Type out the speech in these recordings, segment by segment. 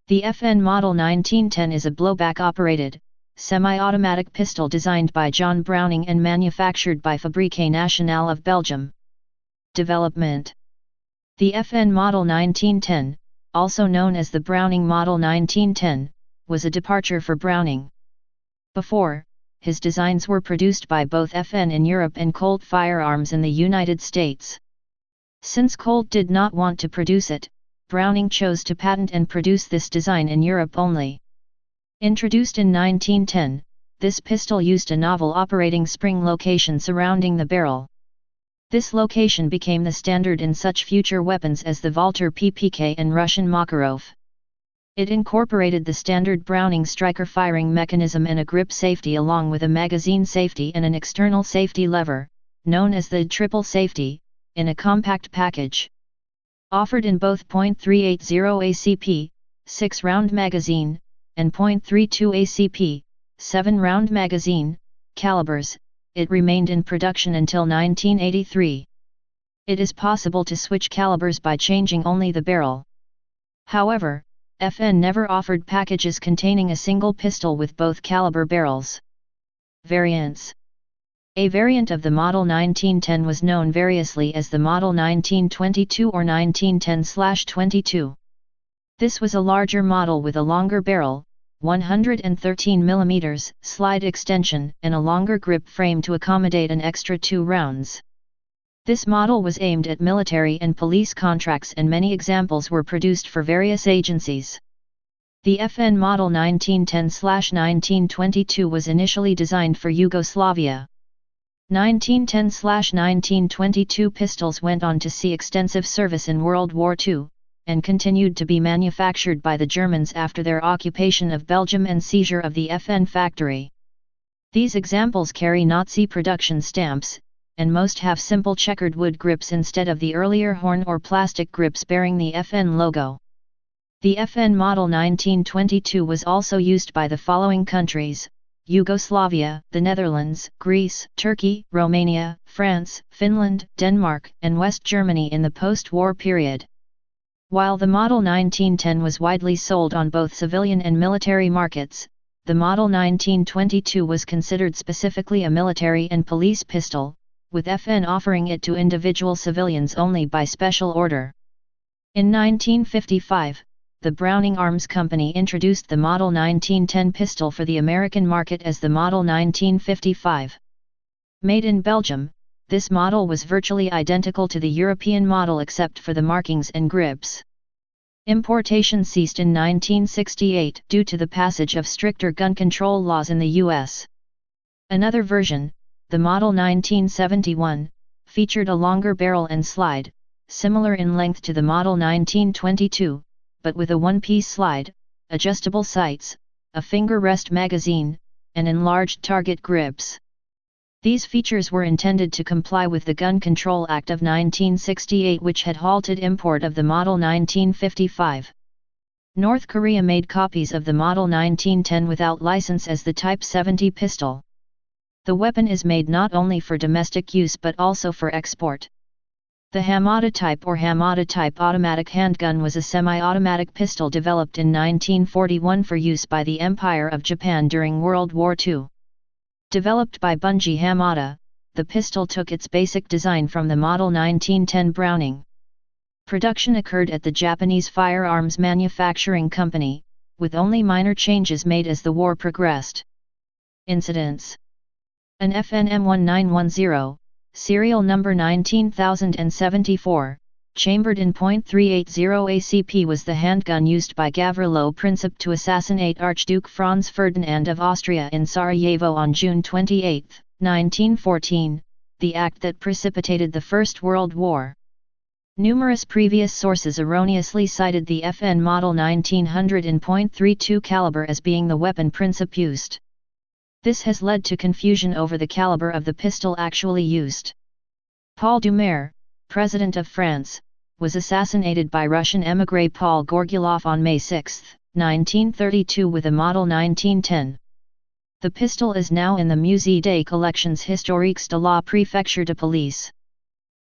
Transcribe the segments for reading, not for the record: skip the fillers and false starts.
The FN Model 1910 is a blowback-operated, semi-automatic pistol designed by John Browning and manufactured by Fabrique Nationale of Belgium. Development. The FN Model 1910, also known as the Browning Model 1910, was a departure for Browning. Before, his designs were produced by both FN in Europe and Colt Firearms in the United States. Since Colt did not want to produce it, Browning chose to patent and produce this design in Europe only. Introduced in 1910, this pistol used a novel operating spring location surrounding the barrel. This location became the standard in such future weapons as the Walter PPK and Russian Makarov. It incorporated the standard Browning striker firing mechanism and a grip safety along with a magazine safety and an external safety lever, known as the triple safety, in a compact package. Offered in both .380 ACP, 6-round magazine, and .32 ACP, 7-round magazine, calibers, it remained in production until 1983. It is possible to switch calibers by changing only the barrel. However, FN never offered packages containing a single pistol with both caliber barrels. Variants. A variant of the Model 1910 was known variously as the Model 1922 or 1910/22. This was a larger model with a longer barrel, 113 mm slide extension and a longer grip frame to accommodate an extra 2 rounds. This model was aimed at military and police contracts and many examples were produced for various agencies. The FN Model 1910/1922 was initially designed for Yugoslavia. 1910/1922 pistols went on to see extensive service in World War II, and continued to be manufactured by the Germans after their occupation of Belgium and seizure of the FN factory. These examples carry Nazi production stamps, and most have simple checkered wood grips instead of the earlier horn or plastic grips bearing the FN logo. The FN Model 1922 was also used by the following countries: Yugoslavia, the Netherlands, Greece, Turkey, Romania, France, Finland, Denmark, and West Germany in the post-war period. While the Model 1910 was widely sold on both civilian and military markets, the Model 1922 was considered specifically a military and police pistol, with FN offering it to individual civilians only by special order. In 1955, the Browning Arms Company introduced the Model 1910 pistol for the American market as the Model 1955. Made in Belgium, this model was virtually identical to the European model except for the markings and grips. Importation ceased in 1968 due to the passage of stricter gun control laws in the U.S. Another version, the Model 1971, featured a longer barrel and slide, similar in length to the Model 1922, but with a one-piece slide, adjustable sights, a finger rest magazine, and enlarged target grips. These features were intended to comply with the Gun Control Act of 1968, which had halted import of the Model 1955. North Korea made copies of the Model 1910 without license as the Type 70 pistol. The weapon is made not only for domestic use but also for export. The Hamada type or Hamada type automatic handgun was a semi-automatic pistol developed in 1941 for use by the Empire of Japan during World War II. Developed by Bunji Hamada, the pistol took its basic design from the Model 1910 Browning. Production occurred at the Japanese Firearms Manufacturing Company, with only minor changes made as the war progressed. Incidents. An FN M1910, serial number 19074, chambered in .380 ACP was the handgun used by Gavrilo Princip to assassinate Archduke Franz Ferdinand of Austria in Sarajevo on June 28, 1914, the act that precipitated the First World War. Numerous previous sources erroneously cited the FN Model 1900 in .32 caliber as being the weapon Princip used. This has led to confusion over the caliber of the pistol actually used. Paul Doumer, President of France, was assassinated by Russian émigré Paul Gorgulov on May 6, 1932 with a Model 1910. The pistol is now in the Musée des Collections Historiques de la Préfecture de Police.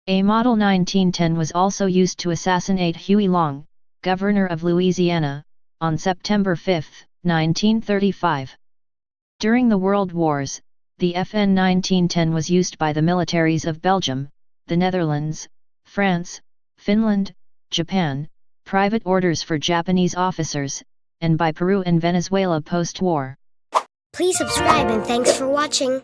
A Model 1910 was also used to assassinate Huey Long, governor of Louisiana, on September 5, 1935. During the World Wars, the FN 1910 was used by the militaries of Belgium, the Netherlands, France, Finland, Japan, private orders for Japanese officers, and by Peru and Venezuela post-war. Please subscribe and thanks for watching.